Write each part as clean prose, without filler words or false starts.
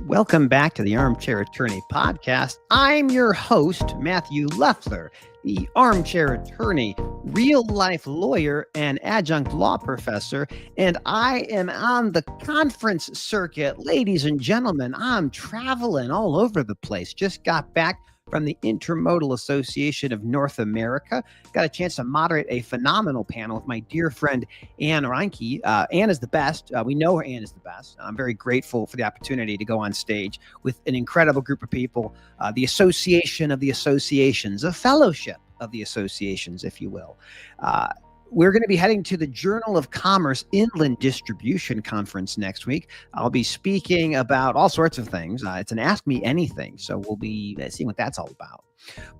Welcome back to the Armchair Attorney Podcast. I'm your host, Matthew Leffler, the Armchair Attorney, real life lawyer, and adjunct law professor. And I am on the conference circuit. Ladies and gentlemen, I'm traveling all over the place. Just got back from the Intermodal Association of North America. Got a chance to moderate a phenomenal panel with my dear friend, Ann Reinke. Ann is the best. We know Ann is the best. I'm very grateful for the opportunity to go on stage with an incredible group of people, the Association of the Associations, a fellowship of the associations, if you will. We're going to be heading to the Journal of Commerce Inland Distribution Conference next week. I'll be speaking about all sorts of things. It's an Ask Me Anything, so we'll be seeing what that's all about.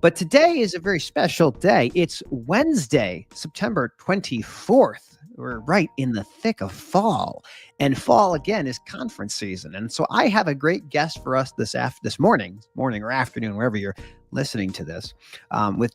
But today is a very special day. It's Wednesday, September 24th. We're right in the thick of fall, and fall again is conference season. And so I have a great guest for us this morning or afternoon, wherever you're listening to this, with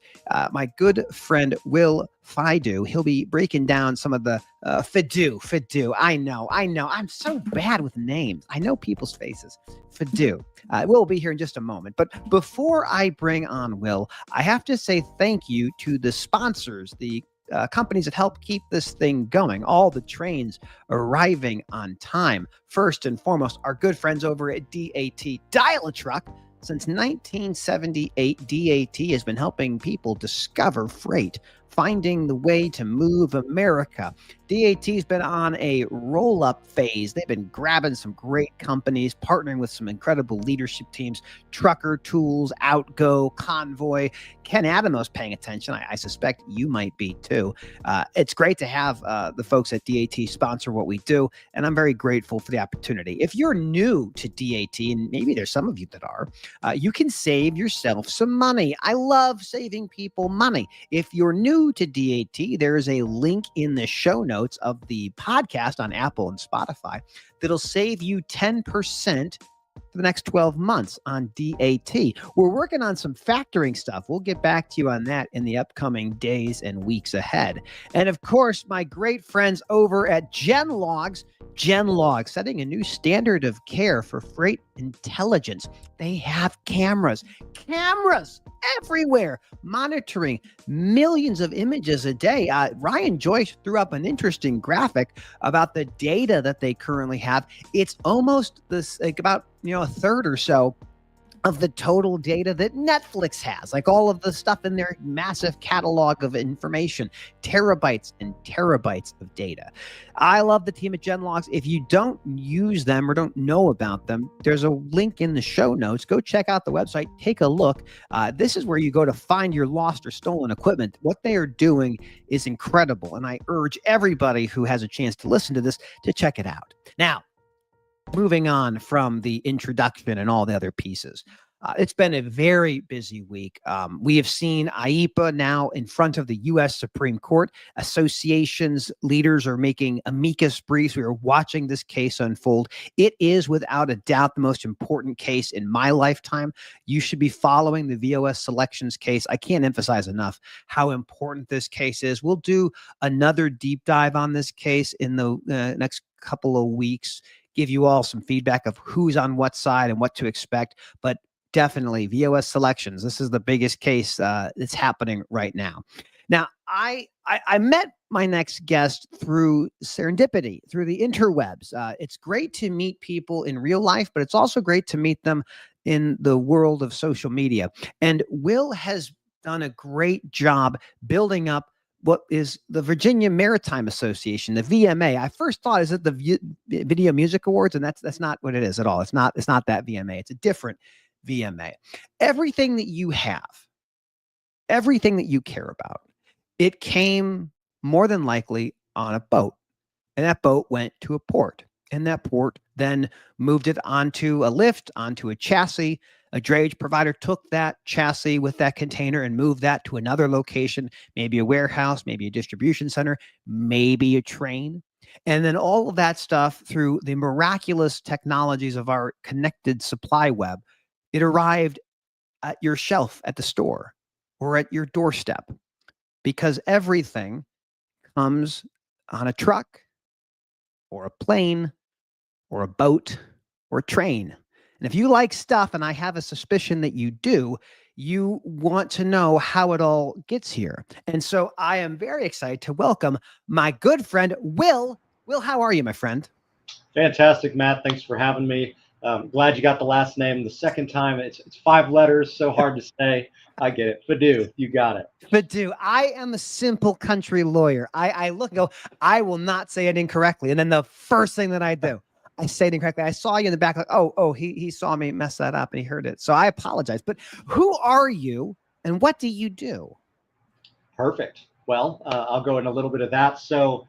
my good friend Will Fidu. He'll be breaking down some of the Fidu. I know. I'm so bad with names. I know people's faces. Fidu. Will be here in just a moment. But before I bring on Will, I have to say thank you to the sponsors, the companies that help keep this thing going, all the trains arriving on time. First and foremost, our good friends over at DAT. Dial a truck. Since 1978, DAT has been helping people discover freight, finding the way to move America. DAT's been on a roll-up phase. They've been grabbing some great companies, partnering with some incredible leadership teams, Trucker Tools, Outgo, Convoy. Ken Adamos paying attention. I suspect you might be too. It's great to have the folks at DAT sponsor what we do, and I'm very grateful for the opportunity. If you're new to DAT, and maybe there's some of you that are, you can save yourself some money. I love saving people money. If you're new to DAT, there is a link in the show notes of the podcast on Apple and Spotify that'll save you 10% for the next 12 months on DAT. We're working on some factoring stuff. We'll get back to you on that in the upcoming days and weeks ahead. And of course, my great friends over at Genlogs, setting a new standard of care for freight intelligence. They have cameras everywhere, monitoring millions of images a day. Ryan Joyce threw up an interesting graphic about the data that they currently have. It's almost about a third or so of the total data that Netflix has, like all of the stuff in their massive catalog of information, terabytes and terabytes of data. I love the team at Genlogs. If you don't use them or don't know about them, there's a link in the show notes. Go check out the website, take a look. This is where you go to find your lost or stolen equipment. What they are doing is incredible, and I urge everybody who has a chance to listen to this to check it out. Now, moving on from the introduction and all the other pieces, it's been a very busy week. We have seen IEPA now in front of the U.S. Supreme Court. Associations leaders are making amicus briefs. We are watching this case unfold. It is without a doubt the most important case in my lifetime. You should be following the VOS selections case. I can't emphasize enough how important this case is. We'll do another deep dive on this case in the next couple of weeks, give you all some feedback of who's on what side and what to expect. But definitely VOS selections. This is the biggest case that's happening right now. Now, I met my next guest through serendipity, through the interwebs. It's great to meet people in real life, but it's also great to meet them in the world of social media. And Will has done a great job building up what is the Virginia Maritime Association, the VMA. I first thought, is it the Video Music Awards? And that's not what it is at all. It's not that VMA. It's a different VMA. Everything that you have, everything that you care about, it came more than likely on a boat. And that boat went to a port. And that port then moved it onto a lift, onto a chassis. A drayage provider took that chassis with that container and moved that to another location, maybe a warehouse, maybe a distribution center, maybe a train. And then all of that stuff, through the miraculous technologies of our connected supply web, it arrived at your shelf at the store or at your doorstep, because everything comes on a truck or a plane or a boat or a train. And if you like stuff, and I have a suspicion that you do, you want to know how it all gets here. And so I am very excited to welcome my good friend, Will. Will, how are you, my friend? Fantastic, Matt. Thanks for having me. Glad you got the last name. The second time, it's 5 letters, so hard to say. I get it. Fadu, you got it. But do I am a simple country lawyer. I look and go, I will not say it incorrectly. And then the first thing that I do, I say it incorrectly. I saw you in the back, like, oh, he saw me mess that up and he heard it. So I apologize. But who are you and what do you do? Perfect. Well, I'll go in a little bit of that. So,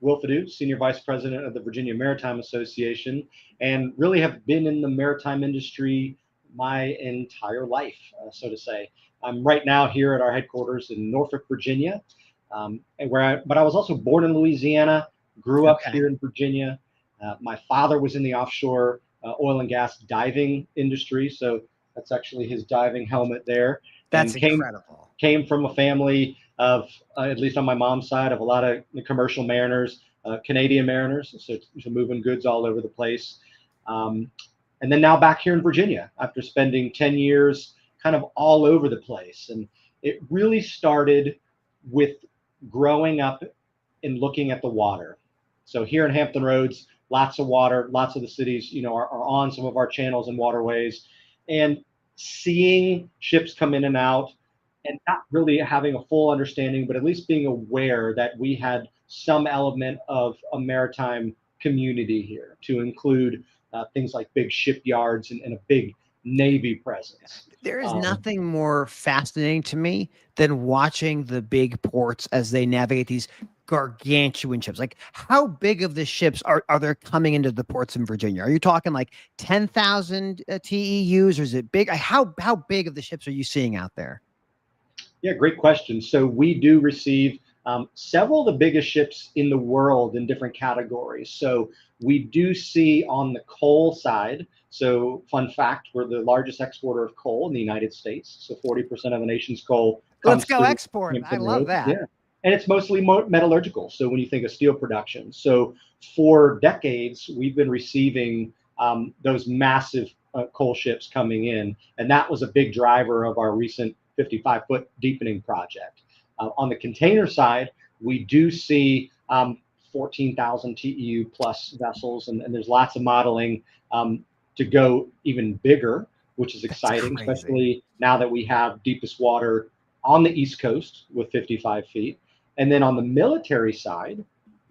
Will Fadu, Senior Vice President of the Virginia Maritime Association, and really have been in the maritime industry my entire life, so to say. I'm right now here at our headquarters in Norfolk, Virginia, but I was also born in Louisiana, grew up Okay. here in Virginia. My father was in the offshore oil and gas diving industry, so that's actually his diving helmet there, That's and incredible. came from a family of, at least on my mom's side, of a lot of commercial mariners, Canadian mariners, so moving goods all over the place. Um, and then now back here in Virginia after spending 10 years kind of all over the place. And it really started with growing up and looking at the water. So here in Hampton Roads, lots of water, lots of the cities, are on some of our channels and waterways. And seeing ships come in and out and not really having a full understanding, but at least being aware that we had some element of a maritime community here to include things like big shipyards and a big Navy presence. There is Um, nothing more fascinating to me than watching the big ports as they navigate these gargantuan ships. Like, how big of the ships are there coming into the ports in Virginia? Are you talking like 10,000 TEUs, or is it big? How big of the ships are you seeing out there? Yeah, great question. So we do receive several of the biggest ships in the world in different categories. So we do see on the coal side. So fun fact, we're the largest exporter of coal in the United States. So 40% of the nation's coal Let's comes go through export. I Hampton love Roads. that. Yeah. And it's mostly metallurgical. So when you think of steel production, so for decades, we've been receiving those massive coal ships coming in. And that was a big driver of our recent 55-foot deepening project. On the container side, we do see 14,000 TEU plus vessels, and there's lots of modeling to go even bigger, which is That's exciting, crazy. especially now that we have deepest water on the East Coast with 55 feet. And then on the military side,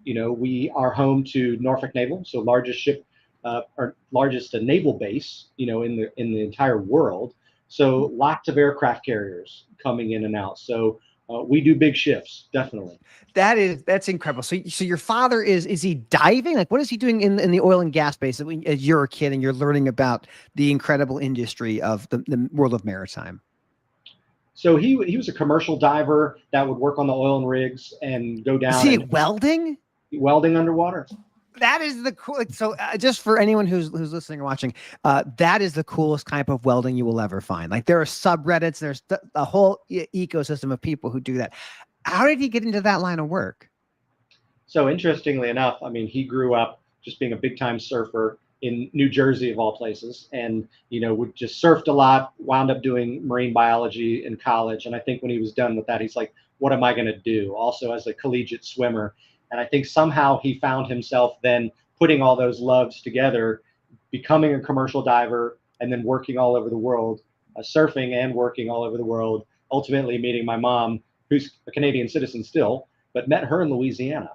we are home to Norfolk Naval, so largest ship or largest naval base, in the entire world. So lots of aircraft carriers coming in and out. So we do big shifts, definitely. That's incredible. So your father is he diving? Like, what is he doing in the oil and gas space as you're a kid and you're learning about the incredible industry of the world of maritime? So he was a commercial diver that would work on the oil and rigs and go Is down he and welding? welding underwater. That is the cool. Like, so just for anyone who's listening or watching, that is the coolest type of welding you will ever find. Like, there are subreddits, there's a whole ecosystem of people who do that. How did he get into that line of work? So interestingly enough, I mean, he grew up just being a big time surfer in New Jersey of all places, and would just surfed a lot. Wound up doing marine biology in college, and I think when he was done with that, he's like, "What am I going to do?" Also as a collegiate swimmer, and I think somehow he found himself then putting all those loves together, becoming a commercial diver, and then working all over the world, surfing and working all over the world. Ultimately meeting my mom, who's a Canadian citizen still, but met her in Louisiana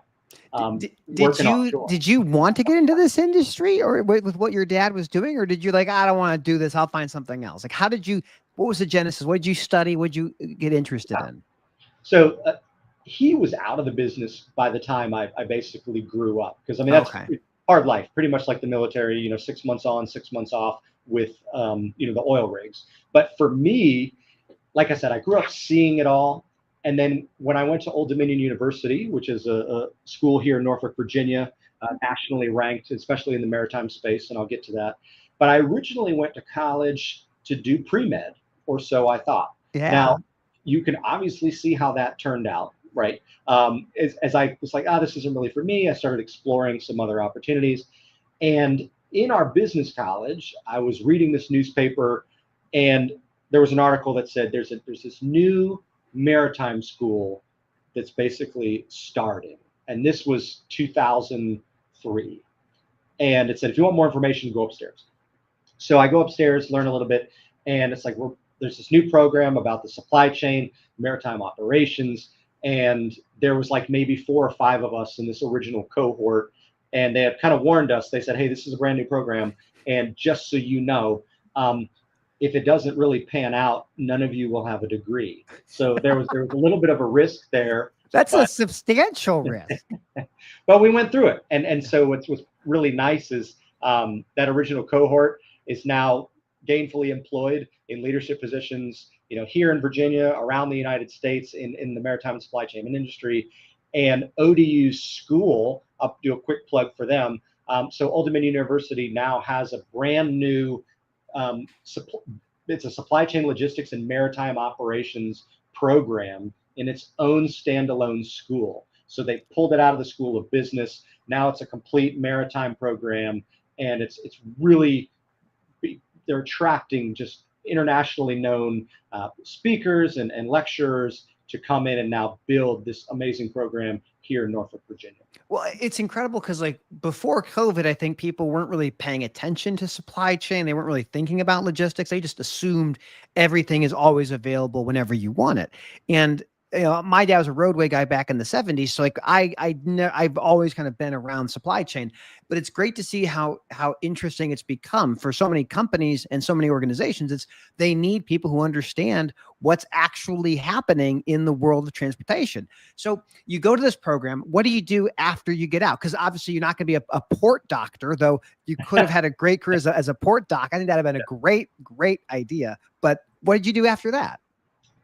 Did working you offshore. did you want to get into this industry, or with what your dad was doing, or did you like, I don't want to do this, I'll find something else? Like, how did you? What was the genesis? What did you study? What did you get interested Yeah. in? So he was out of the business by the time I basically grew up. Because I mean, that's Okay. hard life, pretty much like the military, 6 months on, 6 months off with, the oil rigs. But for me, like I said, I grew up seeing it all. And then when I went to Old Dominion University, which is a school here in Norfolk, Virginia, nationally ranked, especially in the maritime space, and I'll get to that. But I originally went to college to do pre med, or so I thought. Yeah. Now, you can obviously see how that turned out, right? As I was like, this isn't really for me, I started exploring some other opportunities. And in our business college, I was reading this newspaper, and there was an article that said there's this new maritime school that's basically starting, and this was 2003. And it said, if you want more information, go upstairs. So I go upstairs, learn a little bit, and it's like there's this new program about the supply chain, maritime operations, and there was like maybe 4 or 5 of us in this original cohort, and they had kind of warned us. They said, hey, this is a brand new program, and just so you know, if it doesn't really pan out, none of you will have a degree. So there was a little bit of a risk there. That's a substantial risk. But we went through it, and so what's really nice is that original cohort is now gainfully employed in leadership positions, here in Virginia, around the United States, in the maritime and supply chain industry. And ODU's school, I'll do a quick plug for them. So Old Dominion University now has a brand new, it's a supply chain logistics and maritime operations program in its own standalone school. So they pulled it out of the School of Business. Now it's a complete maritime program, and it's really, they're attracting just internationally known speakers and lecturers to come in and now build this amazing program here in Norfolk, Virginia. Well, it's incredible because like before COVID, I think people weren't really paying attention to supply chain. They weren't really thinking about logistics. They just assumed everything is always available whenever you want it. And my dad was a roadway guy back in the 70s. So like I've always kind of been around supply chain, but it's great to see how interesting it's become for so many companies and so many organizations. They need people who understand what's actually happening in the world of transportation. So you go to this program. What do you do after you get out? Because obviously you're not going to be a port doctor, though you could have had a great career as a port doc. I think that'd have been a great idea. But what did you do after that?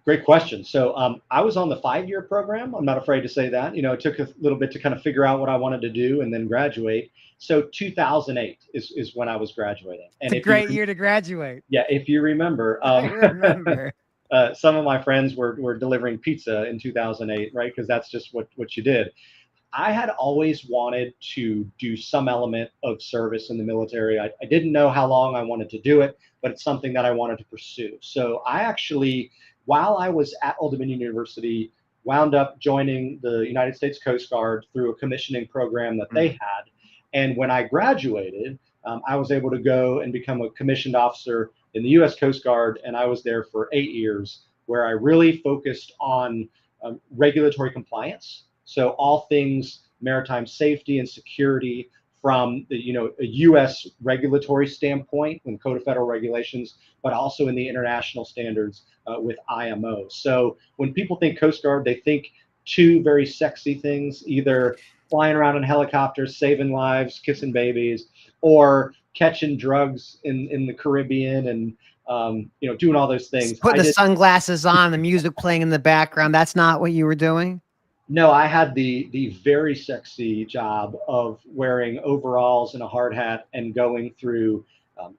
Great question. So I was on the 5-year program. I'm not afraid to say that. It took a little bit to kind of figure out what I wanted to do and then graduate. So 2008 is when I was graduating. And it's a great year to graduate. Yeah, if you remember. I remember. Some of my friends were delivering pizza in 2008, right? Because that's just what you did. I had always wanted to do some element of service in the military. I didn't know how long I wanted to do it, but it's something that I wanted to pursue. So I actually, while I was at Old Dominion University, wound up joining the United States Coast Guard through a commissioning program that they had. And when I graduated, I was able to go and become a commissioned officer in the U.S. Coast Guard, and I was there for 8 years, where I really focused on regulatory compliance. So all things maritime safety and security from the, a U.S. regulatory standpoint and Code of Federal Regulations, but also in the international standards with IMO. So when people think Coast Guard, they think 2 very sexy things: either flying around in helicopters, saving lives, kissing babies, or catching drugs in the Caribbean and doing all those things. Putting the sunglasses on, the music playing in the background. That's not what you were doing? No, I had the very sexy job of wearing overalls and a hard hat and going through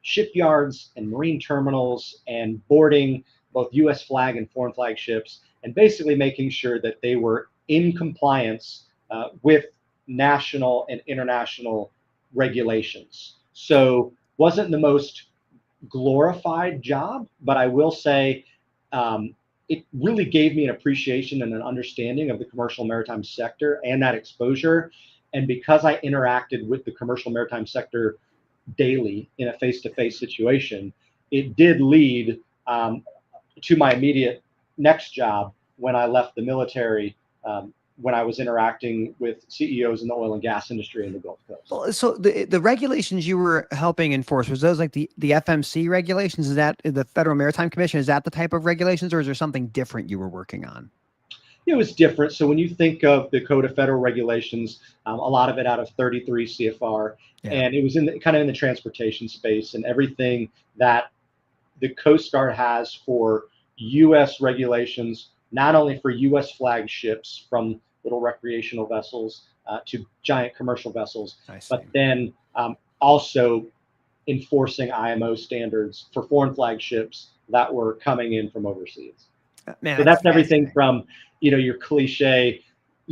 shipyards and marine terminals and boarding both U.S. flag and foreign flag ships, and basically making sure that they were in compliance with national and international regulations. So wasn't the most glorified job, but I will say it really gave me an appreciation and an understanding of the commercial maritime sector and that exposure. And because I interacted with the commercial maritime sector daily in a face-to-face situation, it did lead to my immediate next job when I left the military, when I was interacting with CEOs in the oil and gas industry in the Gulf Coast. Well, so the regulations you were helping enforce, was those like the FMC regulations? Is that the Federal Maritime Commission? Is that the type of regulations, or is there something different you were working on? It was different. So when you think of the Code of Federal Regulations, a lot of it out of 33 CFR, and it was kind of in the transportation space, and everything that the Coast Guard has for U.S. regulations, not only for U.S. flagships from little recreational vessels to giant commercial vessels, but then also enforcing IMO standards for foreign flagships that were coming in from overseas. Man, so that's everything from, your cliche,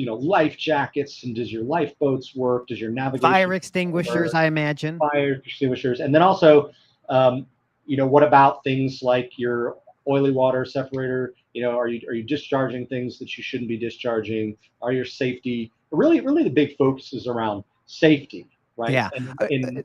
life jackets, and does your lifeboats work? Does your Fire navigation extinguishers, work? I imagine. Fire extinguishers, and then also, um, what about things like your oily water separator? Are you discharging things that you shouldn't be discharging? Are your safety really the big focus is around safety, right? Yeah. And Uh, in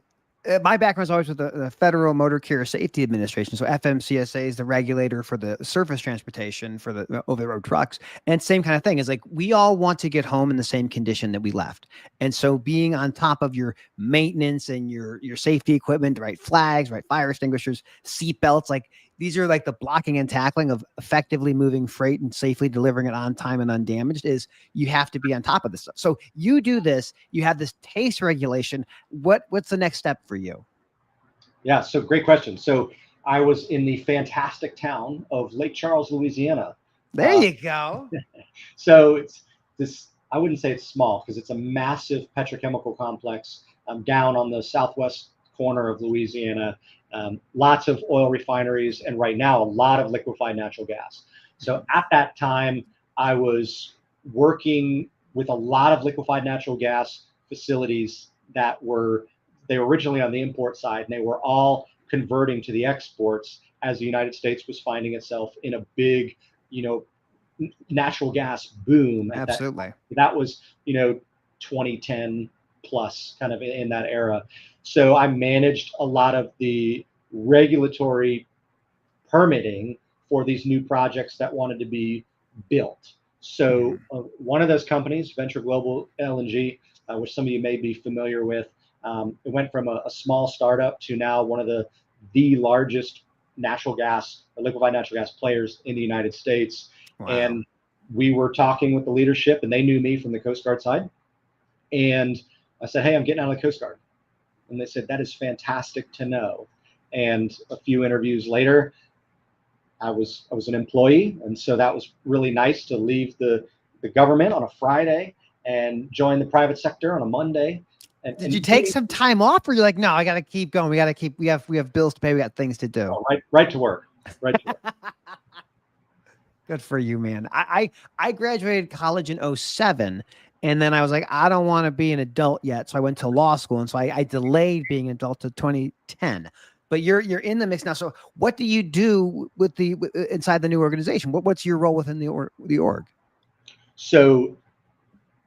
my background is always with the Federal Motor Carrier Safety Administration. So FMCSA is the regulator for the surface transportation for the over the road trucks. And same kind of thing is like we all want to get home in the same condition that we left. And so being on top of your maintenance and your safety equipment, the right flags, right fire extinguishers, seat belts, like these are like the blocking and tackling of effectively moving freight and safely delivering it on time and undamaged is you have to be on top of this stuff. So you do this, you have this taste regulation. What's the next step for you? Yeah, so great question. So I was in the fantastic town of Lake Charles, Louisiana. There Uh, you go. so it's this. I wouldn't say it's small because it's a massive petrochemical complex down on the southwest corner of Louisiana. Lots of oil refineries, and right now a lot of liquefied natural gas. So at that time, I was working with a lot of liquefied natural gas facilities that they were originally on the import side, and they were all converting to the exports as the United States was finding itself in a big, you know, natural gas boom at that time. Absolutely. That was, 2010 plus kind of in that era. So I managed a lot of the regulatory permitting for these new projects that wanted to be built. So Mhm. one of those companies, Venture Global LNG, which some of you may be familiar with, it went from a small startup to now one of the largest natural gas, liquefied natural gas players in the United States. Wow. And we were talking with the leadership, and they knew me from the Coast Guard side. And I said, "Hey, I'm getting out of the Coast Guard." And they said, "That is fantastic to know." And a few interviews later, I was an employee, and so that was really nice to leave the government on a Friday and join the private sector on a Monday. And, Did you and take doing some time off, or you're like, no, I got to keep going. We got to keep. We have bills to pay. We got things to do. right to work, right to work. Good for you, man. I graduated college in '07, and then I was like, I don't want to be an adult yet, so I went to law school, and so I delayed being an adult to 2010. But you're in the mix now. So what do you do with inside the new organization? What's your role within the org? So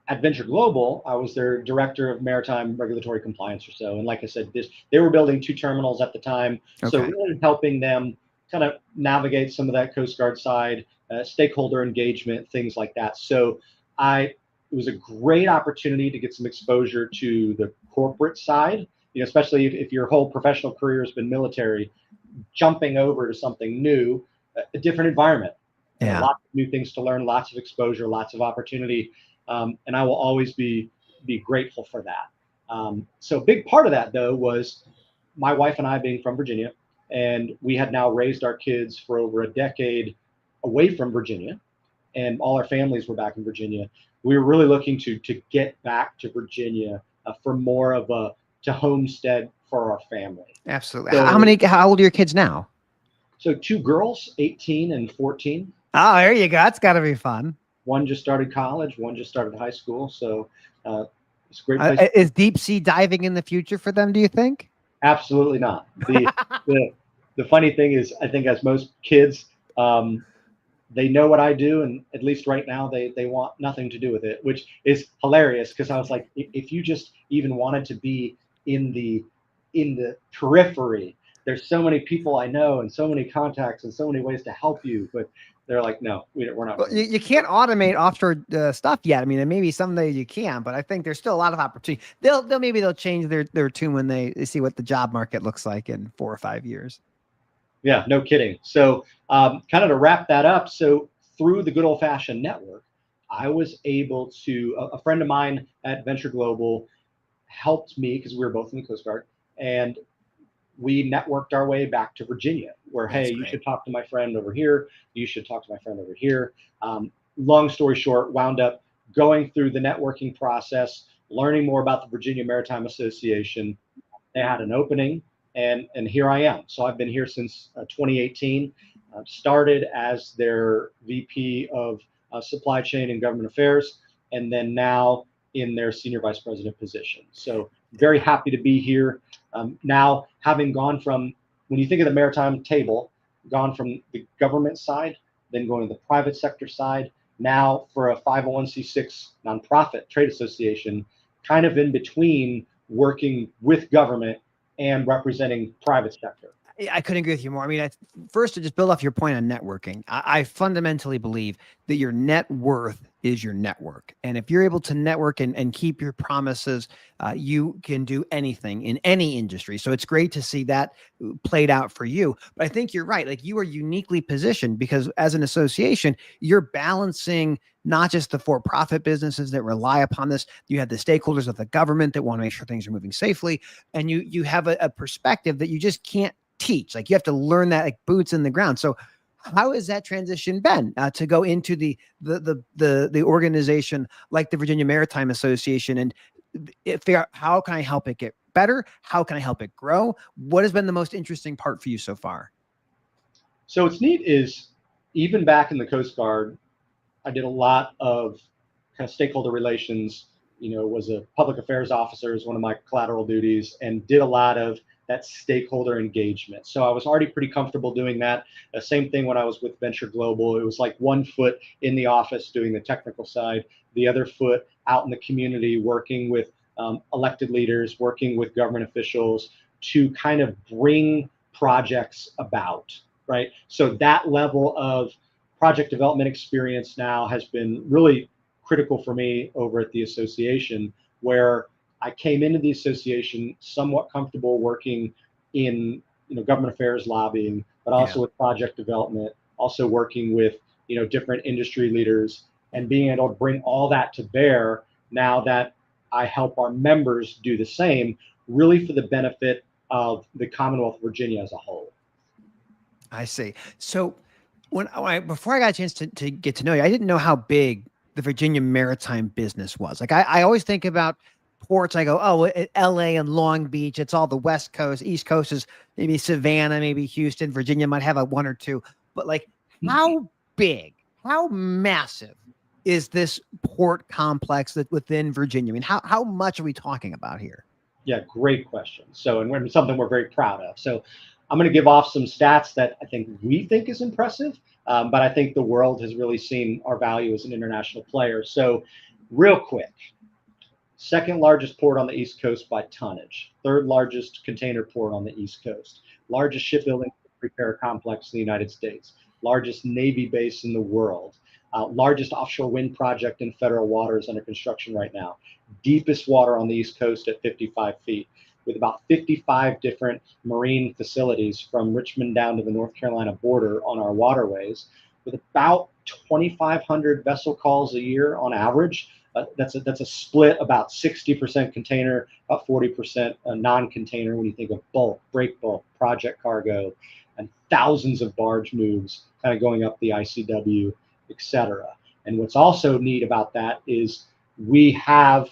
at Venture Global, I was their director of maritime regulatory compliance or so. And like I said, they were building two terminals at the time, so Okay. really helping them kind of navigate some of that Coast Guard side, stakeholder engagement, things like that. So it was a great opportunity to get some exposure to the corporate side. Especially if your whole professional career has been military, jumping over to something new, a different environment, Yeah. lots of new things to learn, lots of exposure, lots of opportunity, and I will always be grateful for that. So a big part of that though was my wife and I being from Virginia, and we had now raised our kids for over a decade away from Virginia, and all our families were back in Virginia. We were really looking to get back to Virginia for more of a to homestead for our family. Absolutely. So How old are your kids now? so two girls, 18 and 14. Oh, there you go. That's got to be fun. One just started college, one just started high school. So uh, it's a great place. Is deep sea diving in the future for them, do you think? Absolutely not. The the funny thing is, I think as most kids, um, they know what I do, and at least right now, they want nothing to do with it, which is hilarious because I was like, if you just even wanted to be in the in the periphery, there's so many people I know and so many contacts and so many ways to help you, but they're like, no, we're not Well, doing you can't automate offshore stuff yet. I mean, and maybe someday you can, but I think there's still a lot of opportunity. They'll change their tune when they see what the job market looks like in 4 or 5 years. Yeah, no kidding. So, kind of to wrap that up, so through the good old fashioned network, I was able to, a friend of mine at Venture Global helped me because we were both in the Coast Guard, and we networked our way back to Virginia, where, hey, That's you great. should talk to my friend over here. You should talk to my friend over here. Long story short, wound up going through the networking process, learning more about the Virginia Maritime Association. They had an opening, and here I am. So I've been here since 2018. Started as their VP of Supply Chain and Government Affairs, and then now in their senior vice president position. So very happy to be here. Now, having gone from, when you think of the maritime table, gone from the government side, then going to the private sector side, now for a 501c6 nonprofit trade association, kind of in between working with government and representing private sector. I couldn't agree with you more. I mean, first, to just build off your point on networking, I fundamentally believe that your net worth is your network. And if you're able to network and keep your promises, you can do anything in any industry. So it's great to see that played out for you. But I think you're right. Like, you are uniquely positioned because as an association, you're balancing not just the for-profit businesses that rely upon this. You have the stakeholders of the government that want to make sure things are moving safely. And you have a perspective that you just can't teach. Like, you have to learn that, like, boots in the ground. So how has that transition been to go into the organization like the Virginia Maritime Association and figure out how can I help it get better? How can I help it grow? What has been the most interesting part for you so far? So what's neat is, even back in the Coast Guard, I did a lot of kind of stakeholder relations. Was a public affairs officer as one of my collateral duties, and did a lot of that stakeholder engagement. So I was already pretty comfortable doing that. The same thing when I was with Venture Global. It was like one foot in the office doing the technical side, the other foot out in the community working with elected leaders, working with government officials to kind of bring projects about, right? So that level of project development experience now has been really critical for me over at the association, where I came into the association somewhat comfortable working in government affairs lobbying, but also with project development, also working with different industry leaders, and being able to bring all that to bear now that I help our members do the same, really for the benefit of the Commonwealth of Virginia as a whole. I see. So before I got a chance to get to know you, I didn't know how big the Virginia maritime business was. Like, I always think about ports. I go, oh, LA and Long Beach. It's all the West Coast. East Coast is maybe Savannah, maybe Houston. Virginia might have a one or two. But like, how big, how massive is this port complex that within Virginia? I mean, how much are we talking about here? Yeah, great question. So, and something we're very proud of. So, I'm going to give off some stats that I think we think is impressive, but I think the world has really seen our value as an international player. So, real quick, second largest port on the East Coast by tonnage, third largest container port on the East Coast, largest shipbuilding repair complex in the United States, largest Navy base in the world, largest offshore wind project in federal waters under construction right now, deepest water on the East Coast at 55 feet, with about 55 different marine facilities from Richmond down to the North Carolina border on our waterways, with about 2,500 vessel calls a year on average. That's a split about 60% container, about 40% non-container when you think of bulk, break bulk, project cargo, and thousands of barge moves kind of going up the ICW, et cetera. And what's also neat about that is we have,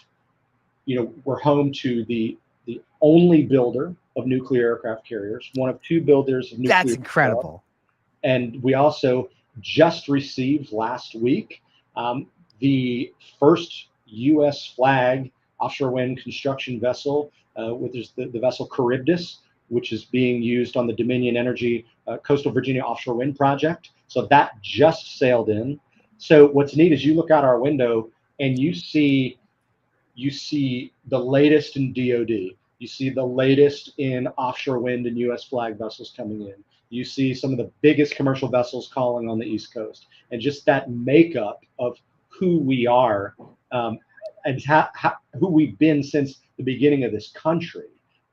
we're home to the only builder of nuclear aircraft carriers, one of two builders of nuclear. That's incredible. And we also just received last week the first U.S. flag offshore wind construction vessel, which is the vessel Charybdis, which is being used on the Dominion Energy Coastal Virginia offshore wind project. So that just sailed in. So what's neat is you look out our window and you see the latest in DoD. You see the latest in offshore wind and U.S. flag vessels coming in. You see some of the biggest commercial vessels calling on the East Coast, and just that makeup of who we are and who we've been since the beginning of this country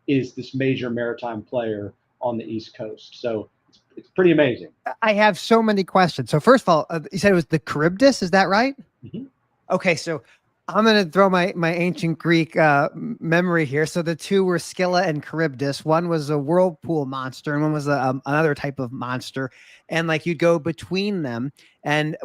is this major maritime player on the East Coast. So it's pretty amazing. I have so many questions. So first of all, you said it was the Charybdis. Is that right? Mm-hmm. Okay, so I'm going to throw my ancient Greek memory here. So the two were Scylla and Charybdis. One was a whirlpool monster, and one was another type of monster. And like, you'd go between them, and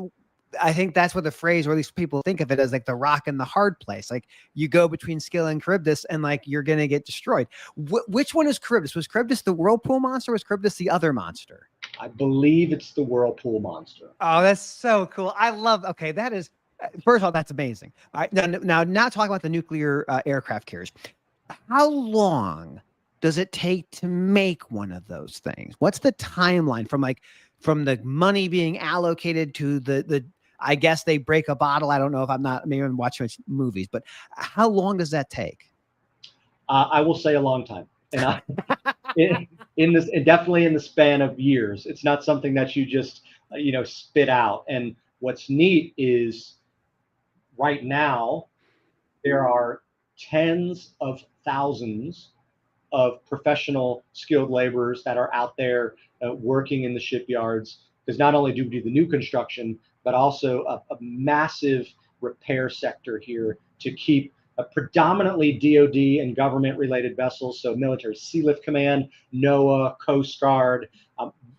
I think that's what the phrase, or at least people think of it as, like the rock and the hard place. Like, you go between Scylla and Charybdis, and like, you're going to get destroyed. Which one is Charybdis? Was Charybdis the whirlpool monster? Or was Charybdis the other monster? I believe it's the whirlpool monster. Oh, that's so cool. I love. Okay, that is First of all, that's amazing. All right, now talking about the nuclear aircraft carriers. How long does it take to make one of those things? What's the timeline from the money being allocated to the I guess they break a bottle. I don't know if I'm not maybe I'm watching movies, but how long does that take? I will say a long time, and in this, and definitely in the span of years. It's not something that you just spit out. And what's neat is right now there are tens of thousands of professional skilled laborers that are out there working in the shipyards, because not only do we do the new construction, but also a massive repair sector here to keep predominantly DoD and government related vessels, so military sea lift command, NOAA, Coast Guard.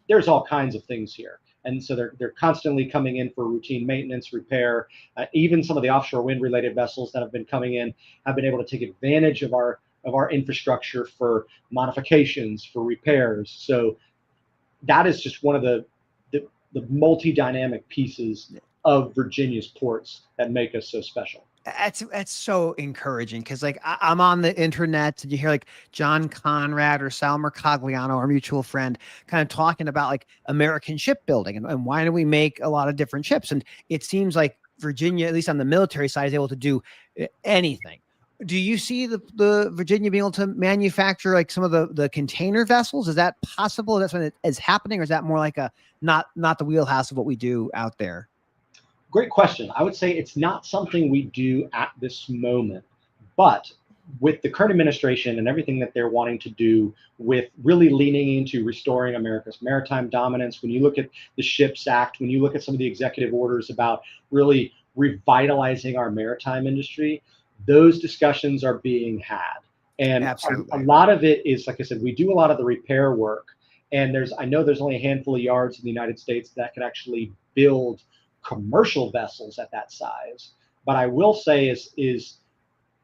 There's all kinds of things here, and so they're constantly coming in for routine maintenance, repair. Even some of the offshore wind related vessels that have been coming in have been able to take advantage of our infrastructure for modifications, for repairs. So that is just one of the multi-dynamic pieces of Virginia's ports that make us so special. That's so encouraging because like I'm on the internet and you hear like John Conrad or Sal Mercogliano, our mutual friend, kind of talking about like American shipbuilding and why do we make a lot of different ships? And it seems like Virginia, at least on the military side, is able to do anything. Do you see the Virginia being able to manufacture like some of the container vessels? Is that possible? That's when it is happening, or is that more like a not the wheelhouse of what we do out there? Great question. I would say it's not something we do at this moment, but with the current administration and everything that they're wanting to do with really leaning into restoring America's maritime dominance, when you look at the Ships Act, when you look at some of the executive orders about really revitalizing our maritime industry, those discussions are being had. And a Absolutely. lot of it is, like I said, we do a lot of the repair work. And I know there's only a handful of yards in the United States that could actually build commercial vessels at that size. But I will say is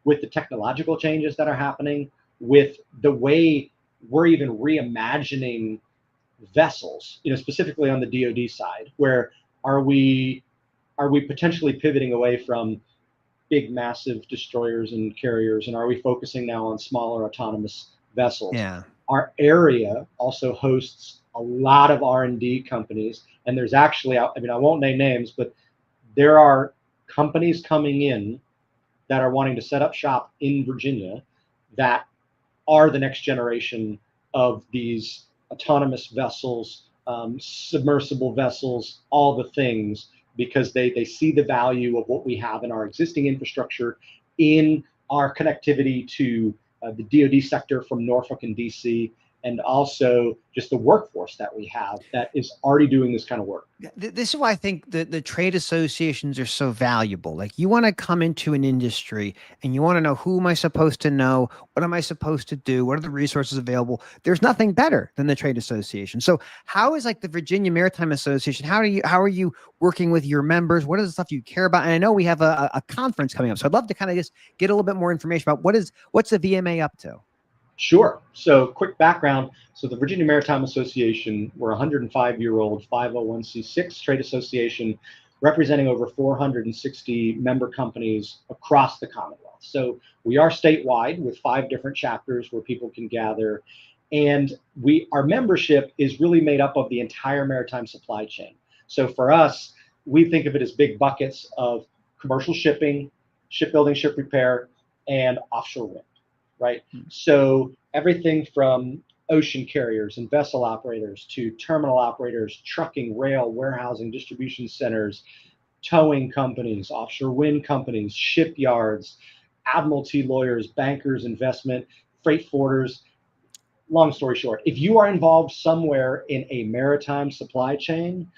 with the technological changes that are happening, with the way we're even reimagining vessels, specifically on the DoD side, where are we are we potentially pivoting away from big, massive destroyers and carriers, and are we focusing now on smaller autonomous vessels? Yeah. Our area also hosts a lot of R&D companies, and there's actually, I mean, I won't name names, but there are companies coming in that are wanting to set up shop in Virginia that are the next generation of these autonomous vessels, submersible vessels, all the things, because they see the value of what we have in our existing infrastructure, in our connectivity to the DoD sector from Norfolk and DC, and also just the workforce that we have that is already doing this kind of work. This is why I think the trade associations are so valuable. Like you want to come into an industry and you want to know, who am I supposed to know? What am I supposed to do? What are the resources available? There's nothing better than the trade association. So how is like the Virginia Maritime Association? How are you working with your members? What is the stuff you care about? And I know we have a conference coming up. So I'd love to kind of just get a little bit more information about what's the VMA up to? Sure. So, quick background. So, the Virginia Maritime Association, we're a 105-year-old 501c6 trade association representing over 460 member companies across the Commonwealth. So, we are statewide with 5 different chapters where people can gather. And our membership is really made up of the entire maritime supply chain. So, for us, we think of it as big buckets of commercial shipping, shipbuilding, ship repair, and offshore wind. Right? So everything from ocean carriers and vessel operators to terminal operators, trucking, rail, warehousing, distribution centers, towing companies, offshore wind companies, shipyards, admiralty lawyers, bankers, investment, freight forwarders. Long story short, if you are involved somewhere in a maritime supply chain,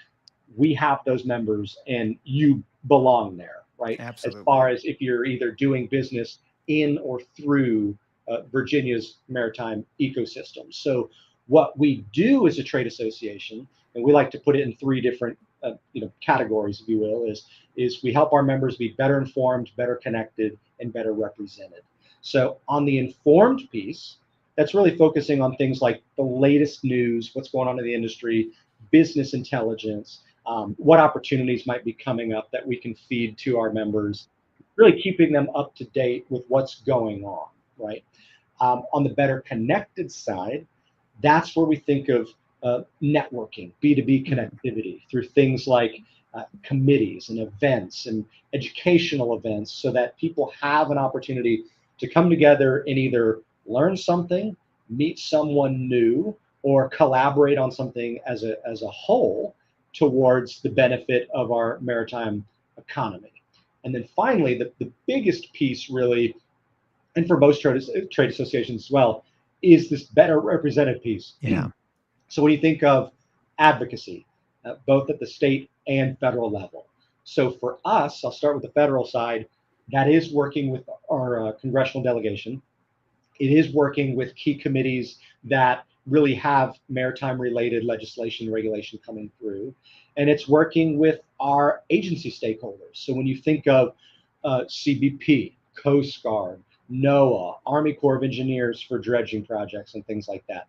we have those members and you belong there, right? As Absolutely. far as if you're either doing business in or through Virginia's maritime ecosystem. So what we do as a trade association, and we like to put it in 3 different categories, if you will, is we help our members be better informed, better connected, and better represented. So on the informed piece, that's really focusing on things like the latest news, what's going on in the industry, business intelligence, what opportunities might be coming up that we can feed to our members, really keeping them up to date with what's going on, right? On the better connected side, that's where we think of networking, B2B connectivity through things like committees and events and educational events so that people have an opportunity to come together and either learn something, meet someone new, or collaborate on something as a whole towards the benefit of our maritime economy. And then finally, the biggest piece really, and for most trade associations as well, is this better represented piece. Yeah. So when you think of advocacy, both at the state and federal level. So for us, I'll start with the federal side. That is working with our congressional delegation. It is working with key committees that really have maritime related legislation and regulation coming through. And it's working with our agency stakeholders. So when you think of CBP, Coast Guard, NOAA, Army Corps of Engineers for dredging projects and things like that,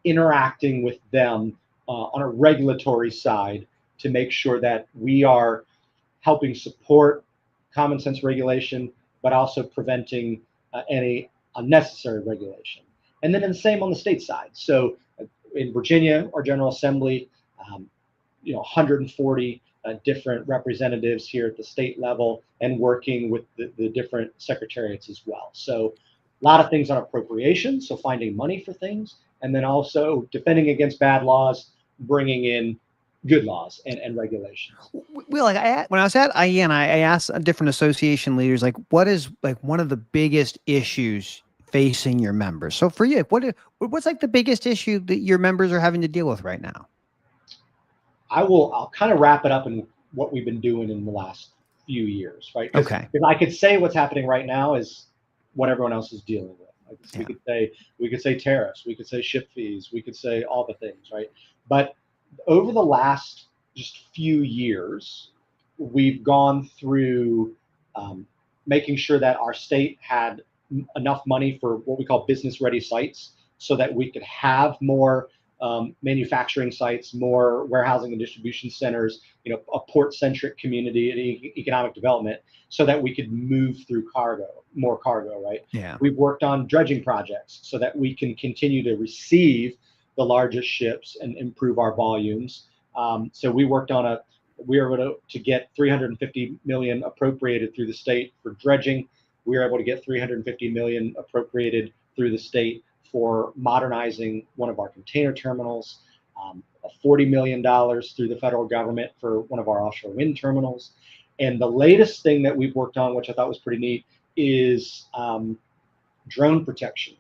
interacting with them on a regulatory side to make sure that we are helping support common sense regulation, but also preventing any unnecessary regulation. And then the same on the state side. So in Virginia, our General Assembly, 140 different representatives here at the state level and working with the different secretariats as well. So a lot of things on appropriations, so finding money for things, and then also defending against bad laws, bringing in good laws and regulations. Well, like when I was at IEN, I asked different association leaders, like, what is like one of the biggest issues facing your members? So for you, what's like the biggest issue that your members are having to deal with right now? I'll kind of wrap it up in what we've been doing in the last few years, right? Okay. Because I could say what's happening right now is what everyone else is dealing with. Like, Yeah. we could say tariffs, we could say ship fees, we could say all the things, right? But over the last just few years, we've gone through making sure that our state had enough money for what we call business ready sites so that we could have more manufacturing sites, more warehousing and distribution centers, a port-centric community and economic development, so that we could move through more cargo, right? Yeah. We've worked on dredging projects so that we can continue to receive the largest ships and improve our volumes. So we were able to get 350 million appropriated through the state for dredging. We were able to get 350 million appropriated through the state for modernizing one of our container terminals, $40 million through the federal government for one of our offshore wind terminals. And the latest thing that we've worked on, which I thought was pretty neat, is drone protection.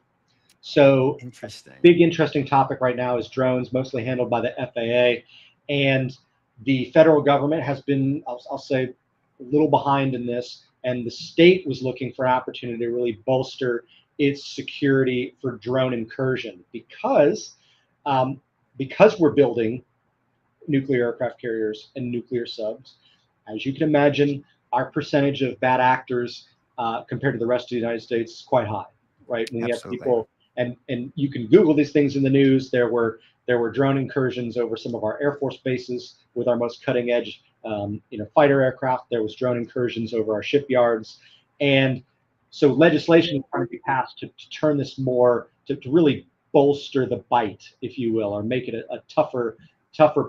So Interesting. big interesting topic right now is drones, mostly handled by the FAA. And the federal government has been, I'll say, a little behind in this. And the state was looking for an opportunity to really bolster its security for drone incursion because we're building nuclear aircraft carriers and nuclear subs. As you can imagine, our percentage of bad actors compared to the rest of the United States is quite high, right? When you have Absolutely. people, and you can Google these things in the news. There were drone incursions over some of our Air Force bases with our most cutting edge, fighter aircraft. There was drone incursions over our shipyards, and so legislation is trying to be passed to turn this more to really bolster the bite, if you will, or make it a tougher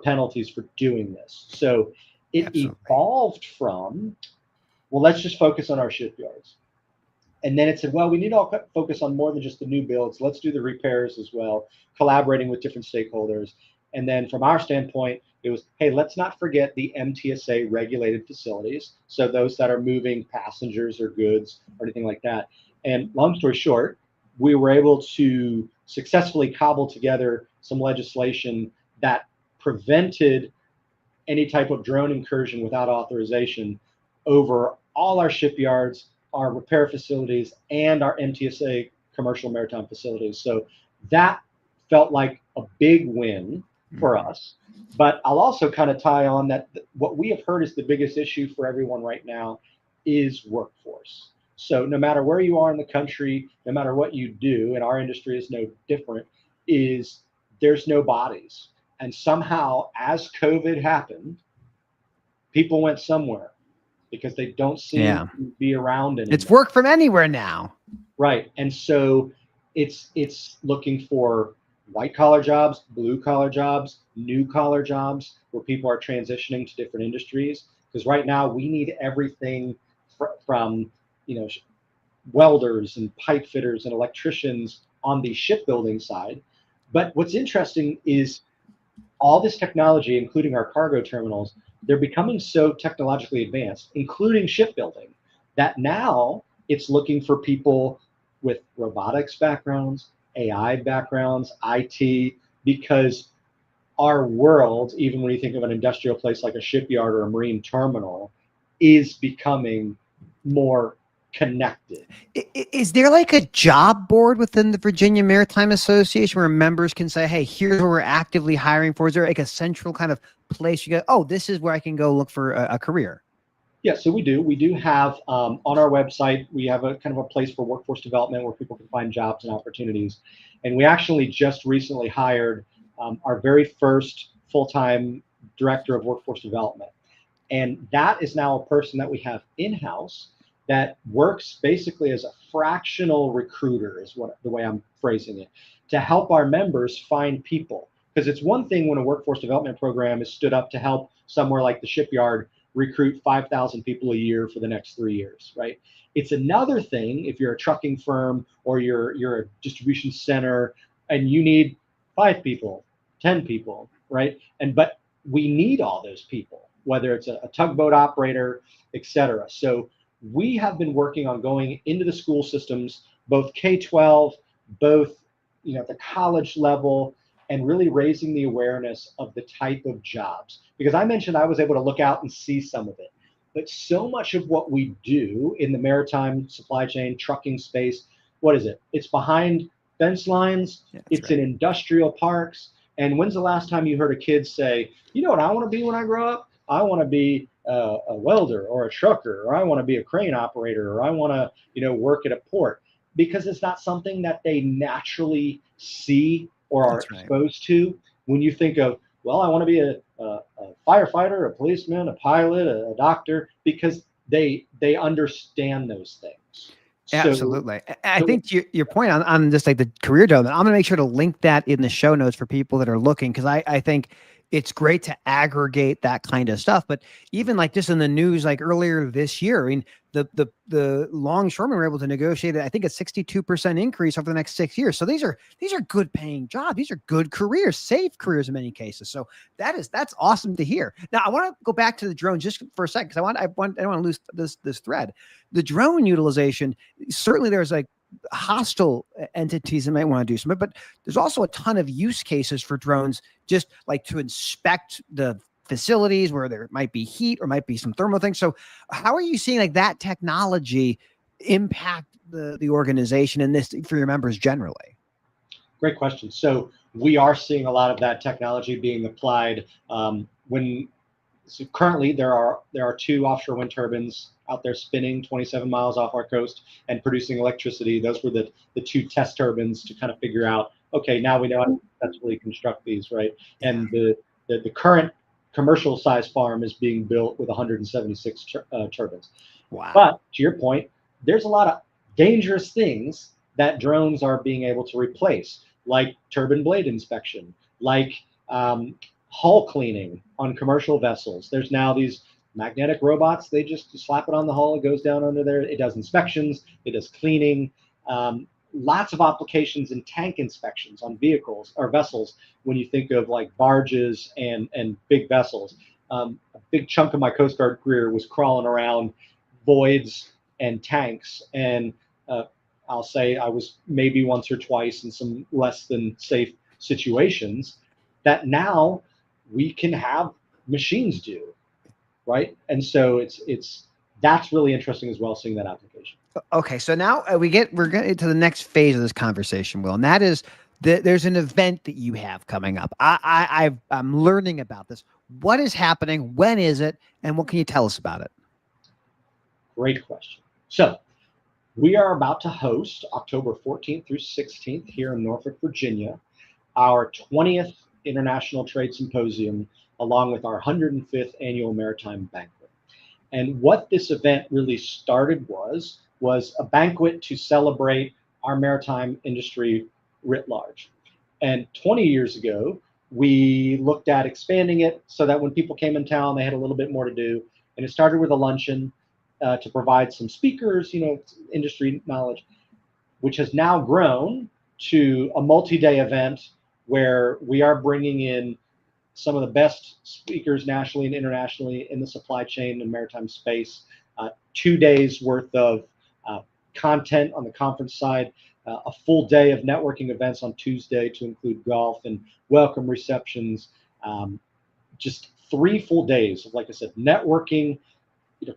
penalties for doing this. So it Absolutely. evolved from, well, let's just focus on our shipyards. And then it said, well, we need to focus on more than just the new builds. Let's do the repairs as well, collaborating with different stakeholders. And then from our standpoint, it was, hey, let's not forget the MTSA regulated facilities. So those that are moving passengers or goods or anything like that. And long story short, we were able to successfully cobble together some legislation that prevented any type of drone incursion without authorization over all our shipyards, our repair facilities, and our MTSA commercial maritime facilities. So that felt like a big win for us. But I'll also kind of tie on that what we have heard is the biggest issue for everyone right now is workforce. So no matter where you are in the country, no matter what you do, and our industry is no different, is there's no bodies. And somehow, as COVID happened, People went somewhere because they don't seem Yeah. to be around It's anymore. work from anywhere now. Right. And so it's looking for white collar jobs, blue collar jobs, new collar jobs where people are transitioning to different industries. Because right now we need everything from you know welders and pipe fitters and electricians on the shipbuilding side. But what's interesting is all this technology, including our cargo terminals, they're becoming so technologically advanced, including shipbuilding, that now it's looking for people with robotics backgrounds, AI backgrounds, IT, because our world, even when you think of an industrial place like a shipyard or a marine terminal, is becoming more connected. Is there like a job board within the Virginia Maritime Association where members can say, hey, here's where we're actively hiring for? Is there like a central kind of place you go, oh, this is where I can go look for a career? Yeah, so we do. We do have on our website, we have a kind of a place for workforce development where people can find jobs and opportunities. And we actually just recently hired our very first full-time director of workforce development. And that is now a person that we have in-house that works basically as a fractional recruiter, is what the way I'm phrasing it, to help our members find people. Because it's one thing when a workforce development program is stood up to help somewhere like the shipyard recruit 5,000 people a year for the next 3 years, right? It's another thing if you're a trucking firm or you're a distribution center and you need 5 people, 10 people, right? But we need all those people, whether it's a tugboat operator, et cetera. So we have been working on going into the school systems, both K-12, both at the college level, and really raising the awareness of the type of jobs. Because I mentioned I was able to look out and see some of it. But so much of what we do in the maritime supply chain, trucking space, what is it? It's behind fence lines, Yeah, it's in industrial parks. And when's the last time you heard a kid say, you know what I want to be when I grow up? I want to be a welder or a trucker, or I want to be a crane operator, or I want to, work at a port, because it's not something that they naturally see or are That's right. exposed to. When you think of, well, I want to be a firefighter, a policeman, a pilot, a doctor, because they understand those things. So, Absolutely. I so think your point on just like the career development, I'm going to make sure to link that in the show notes for people that are looking, because I think it's great to aggregate that kind of stuff. But even like just in the news, like earlier this year, I mean, the longshoremen were able to negotiate, I think, a 62% increase over the next 6 years. So these are good paying jobs. These are good careers, safe careers in many cases. So that's awesome to hear. Now I want to go back to the drone just for a second, because I don't want to lose this thread. The drone utilization, certainly there's like hostile entities that might want to do something, but there's also a ton of use cases for drones, just like to inspect the facilities where there might be heat or might be some thermal things. So how are you seeing like that technology impact the organization and this for your members generally? great question. So we are seeing a lot of that technology being applied. So currently there are 2 offshore wind turbines out there spinning 27 miles off our coast and producing electricity. Those were the 2 test turbines to kind of figure out, okay, now we know how to successfully construct these, right? Yeah. And the current commercial size farm is being built with 176 turbines. Wow. But to your point, there's a lot of dangerous things that drones are being able to replace, like turbine blade inspection, like hull cleaning on commercial vessels. There's now these magnetic robots. They just slap it on the hull. It goes down under there. It does inspections. It does cleaning. Lots of applications in tank inspections on vehicles or vessels. When you think of like barges and big vessels, a big chunk of my Coast Guard career was crawling around voids and tanks. And I'll say I was maybe once or twice in some less than safe situations that now we can have machines do, right? And so that's really interesting as well, seeing that application. Okay, so now we're getting to the next phase of this conversation, Will, and that is there's an event that you have coming up. I'm learning about this. What is happening? When is it? And what can you tell us about it? Great question. So we are about to host October 14th through 16th here in Norfolk, Virginia, our 20th International Trade Symposium along with our 105th annual Maritime Banquet. And what this event really started was a banquet to celebrate our maritime industry writ large. And 20 years ago, we looked at expanding it so that when people came in town, they had a little bit more to do. And it started with a luncheon to provide some speakers, industry knowledge, which has now grown to a multi-day event where we are bringing in some of the best speakers nationally and internationally in the supply chain and maritime space. 2 days worth of content on the conference side, a full day of networking events on Tuesday to include golf and welcome receptions. Just 3 full days of, like I said, networking,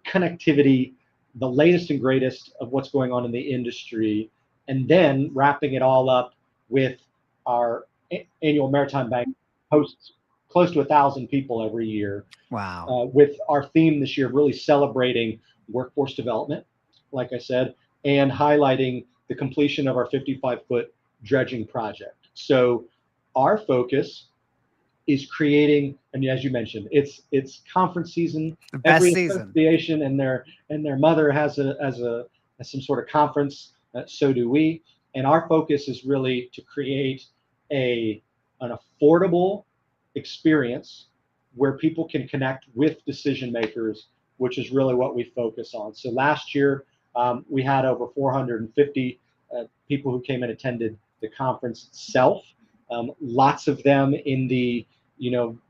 connectivity, the latest and greatest of what's going on in the industry, and then wrapping it all up with our annual Maritime Bank hosts close to 1,000 people every year. Wow. With our theme this year really celebrating workforce development, like I said, and highlighting the completion of our 55-foot dredging project. So our focus is creating, and as you mentioned, it's conference season. The best Every season. association and their mother has some sort of conference. So do we. And our focus is really to create an affordable experience where people can connect with decision makers, which is really what we focus on. So last year, we had over 450 people who came and attended the conference itself. Lots of them in the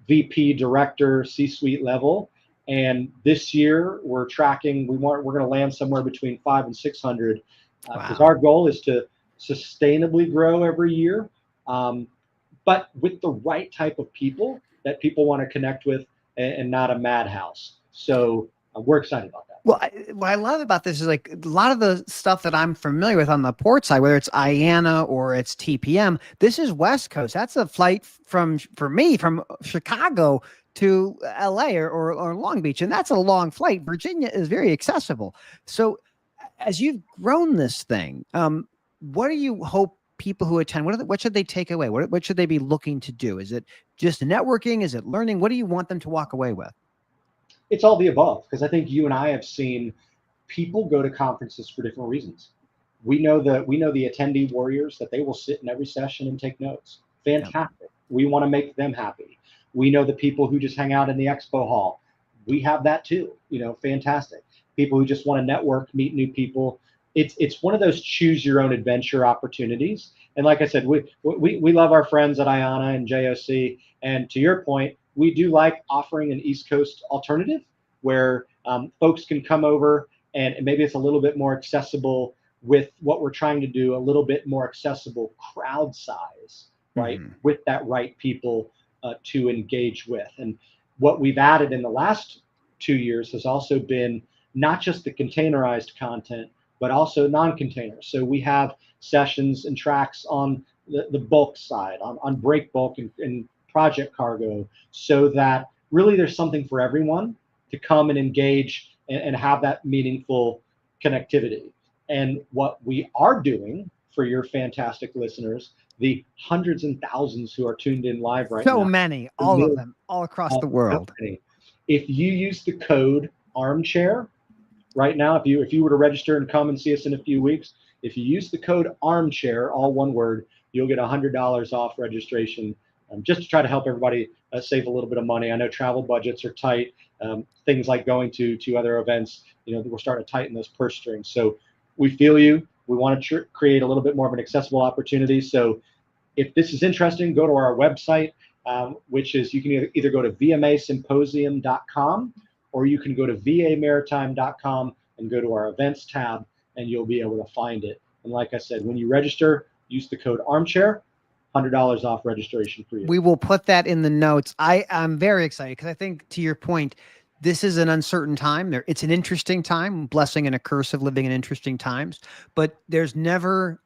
VP, director, C-suite level. And this year we're tracking. We're going to land somewhere between 500 and 600 because our goal is to sustainably grow every year, but with the right type of people that people want to connect with, and not a madhouse. So we're excited about that. Well, what I love about this is like a lot of the stuff that I'm familiar with on the port side, whether it's IANA or it's TPM, this is West Coast. That's a flight for me, from Chicago to LA or Long Beach. And that's a long flight. Virginia is very accessible. So as you've grown this thing, what do you hope people who attend, what should they take away? What should they be looking to do? Is it just networking? Is it learning? What do you want them to walk away with? It's all the above, because I think you and I have seen people go to conferences for different reasons. We know the attendee warriors that they will sit in every session and take notes. Fantastic. Yep. We want to make them happy. We know the people who just hang out in the expo hall. We have that too. Fantastic. People who just want to network, meet new people. It's one of those choose your own adventure opportunities. And like I said, we love our friends at IANA and JOC. And to your point, we do like offering an East Coast alternative where folks can come over and maybe it's a little bit more accessible with what we're trying to do, a little bit more accessible crowd size, right? Mm-hmm. With that right people to engage with. And what we've added in the last 2 years has also been not just the containerized content, but also non-container. So we have sessions and tracks on the bulk side, on break bulk and project cargo, so that really there's something for everyone to come and engage and have that meaningful connectivity. And what we are doing for your fantastic listeners, the hundreds and thousands who are tuned in live right now. So many, all of them, all across the world. If you use the code armchair right now, if you were to register and come and see us in a few weeks, if you use the code armchair, all one word, you'll get $100 off registration. Just to try to help everybody save a little bit of money. I know travel budgets are tight. Things like going to other events, we're starting to tighten those purse strings. So we feel you. We want to create a little bit more of an accessible opportunity. So if this is interesting, go to our website, which is you can either go to vmasymposium.com or you can go to vamaritime.com and go to our events tab, and you'll be able to find it. And like I said, when you register, use the code armchair. $100 off registration for you. We will put that in the notes. I'm very excited because I think, to your point, this is an uncertain time. It's an interesting time, blessing and a curse of living in interesting times. But there's never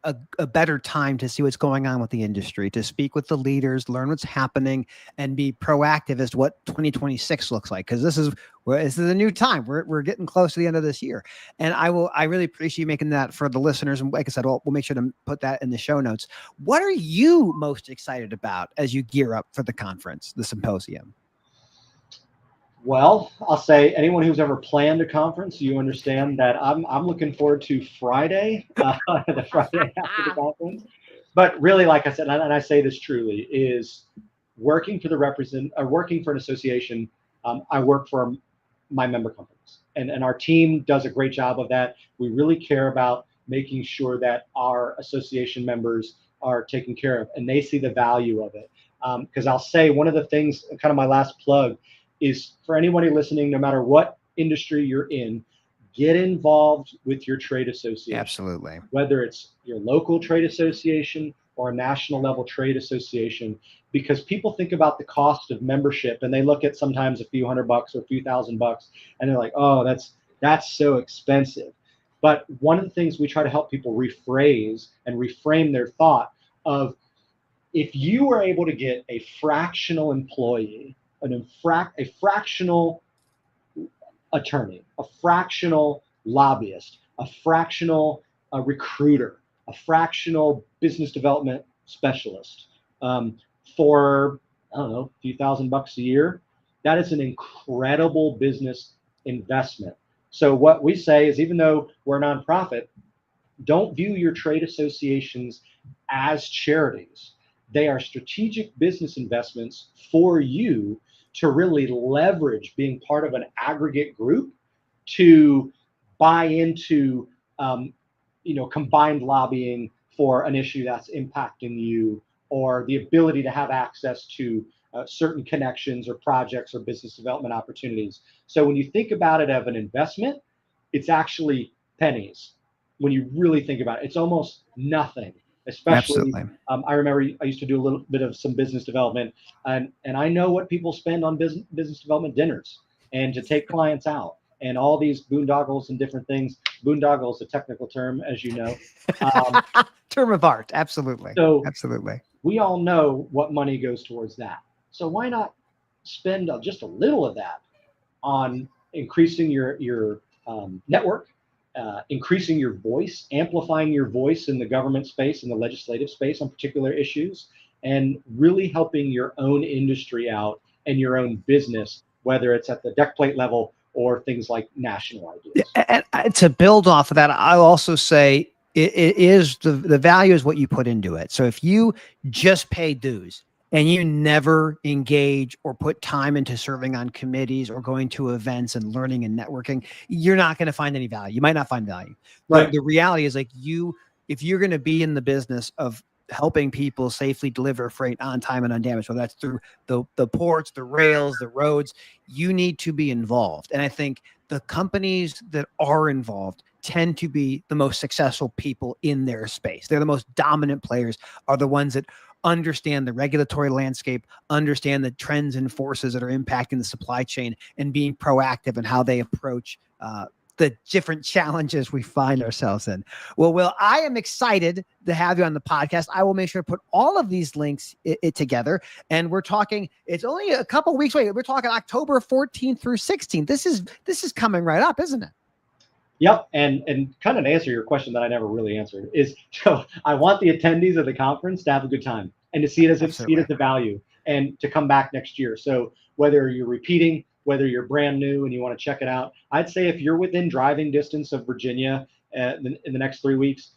a better time to see what's going on with the industry, to speak with the leaders, learn what's happening, and be proactive as to what 2026 looks like. Because this is a new time. We're getting close to the end of this year, and I really appreciate you making that for the listeners. And like I said, we'll make sure to put that in the show notes. What are you most excited about as you gear up for the conference, the symposium? Well, I'll say anyone who's ever planned a conference, you understand that I'm looking forward to Friday, the Friday after the conference. But really, like I said, and I say this truly, is working for an association. I work for my member companies, and our team does a great job of that. We really care about making sure that our association members are taken care of, and they see the value of it. Because I'll say one of the things, kind of my last plug, is for anybody listening, no matter what industry you're in, get involved with your trade association. Absolutely. Whether it's your local trade association or a national level trade association, because people think about the cost of membership and they look at sometimes a few $100 or a few $1,000 and they're like, oh, that's so expensive. But one of the things we try to help people rephrase and reframe their thought of, if you were able to get a fractional employee, a fractional attorney, a fractional lobbyist, a fractional recruiter, a fractional business development specialist, for, I don't know, a few $1,000 a year, that is an incredible business investment. So what we say is, even though we're a nonprofit, don't view your trade associations as charities. They are strategic business investments for you to really leverage being part of an aggregate group to buy into, combined lobbying for an issue that's impacting you, or the ability to have access to certain connections or projects or business development opportunities. So when you think about it as an investment, it's actually pennies. When you really think about it, it's almost nothing. Especially, I remember I used to do a little bit of some business development, and I know what people spend on business development dinners and to take clients out and all these boondoggles and different things. Boondoggle is a technical term, as you know. Term of art, absolutely. So absolutely. We all know what money goes towards that. So why not spend just a little of that on increasing your network, increasing your voice, amplifying your voice in the government space and the legislative space on particular issues, and really helping your own industry out and your own business, whether it's at the deck plate level or things like national ideas. And to build off of that, I'll also say it is the value is what you put into it. So if you just pay dues and you never engage or put time into serving on committees or going to events and learning and networking, you're not going to find any value. You might not find value. Right. The reality is, like, if you're going to be in the business of helping people safely deliver freight on time and undamaged, whether that's through the ports, the rails, the roads, you need to be involved. And I think the companies that are involved tend to be the most successful people in their space. They're the most dominant players, are the ones that understand the regulatory landscape, understand the trends and forces that are impacting the supply chain, and being proactive in how they approach the different challenges we find ourselves in. Well, Will, I am excited to have you on the podcast. I will make sure to put all of these links together. And we're talking, it's only a couple weeks away. We're talking October 14th through 16th. This is coming right up, isn't it? Yep. And kind of to answer your question that I never really answered is, so I want the attendees of the conference to have a good time and to see it as a value and to come back next year. So whether you're repeating, whether you're brand new and you want to check it out, I'd say if you're within driving distance of Virginia in the next 3 weeks,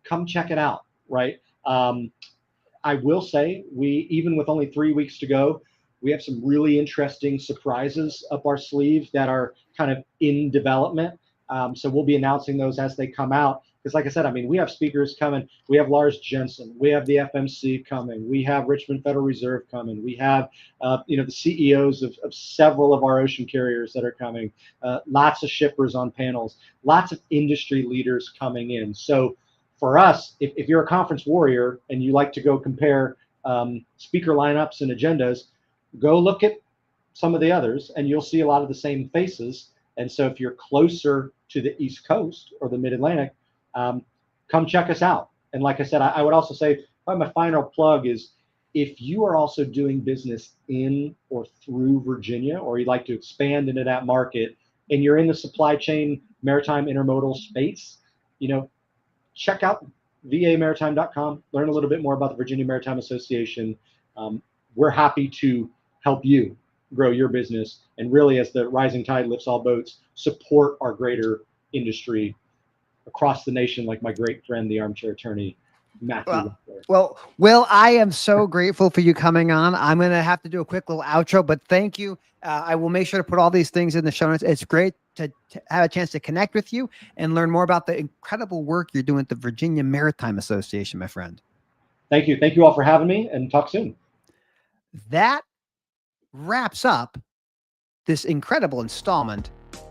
come check it out, right? I will say, even with only 3 weeks to go, we have some really interesting surprises up our sleeve that are kind of in development. So we'll be announcing those as they come out. Because like I said, we have speakers coming. We have Lars Jensen. We have the FMC coming. We have Richmond Federal Reserve coming. We have, the CEOs of several of our ocean carriers that are coming. Lots of shippers on panels. Lots of industry leaders coming in. So for us, if you're a conference warrior and you like to go compare speaker lineups and agendas, go look at some of the others, and you'll see a lot of the same faces. And so if you're closer to the East Coast or the Mid-Atlantic, come check us out. And like I said, I would also say, probably my final plug is, if you are also doing business in or through Virginia, or you'd like to expand into that market, and you're in the supply chain maritime intermodal space, check out vamaritime.com, learn a little bit more about the Virginia Maritime Association. We're happy to help you grow your business, and really, as the rising tide lifts all boats, support our greater industry across the nation, like my great friend, the armchair attorney, Matthew Well, Leffler. well, Will, I am so grateful for you coming on. I'm going to have to do a quick little outro, but thank you. I will make sure to put all these things in the show notes. It's great to have a chance to connect with you and learn more about the incredible work you're doing at the Virginia Maritime Association, my friend. Thank you. Thank you all for having me, and talk soon. That wraps up this incredible installment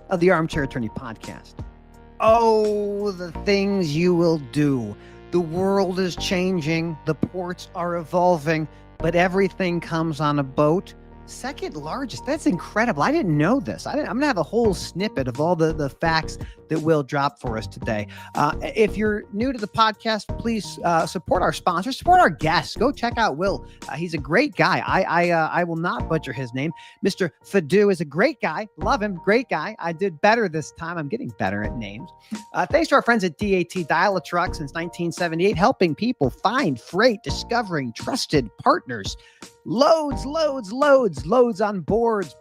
of the Armchair Attorney podcast. Oh, the things you will do. The world is changing. The ports are evolving, but everything comes on a boat. Second largest. That's incredible. I didn't know this. I'm going to have a whole snippet of all the facts that Will dropped for us today. If you're new to the podcast, please support our sponsors, support our guests. Go check out Will. He's a great guy. I will not butcher his name. Mr. Fadu is a great guy. Love him. Great guy. I did better this time. I'm getting better at names. Thanks to our friends at DAT, Dial a Truck since 1978, helping people find freight, discovering trusted partners. Loads on boards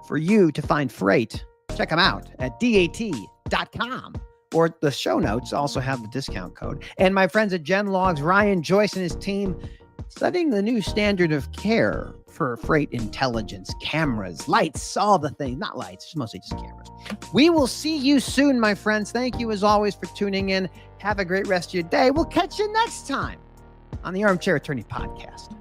for you to find freight. Check them out at DAT.com, or the show notes also have the discount code. And my friends at GenLogs, Ryan Joyce and his team, setting the new standard of care for freight intelligence, cameras, lights, all the things, not lights, mostly just cameras. We will see you soon, my friends. Thank you as always for tuning in. Have a great rest of your day. We'll catch you next time on the Armchair Attorney podcast.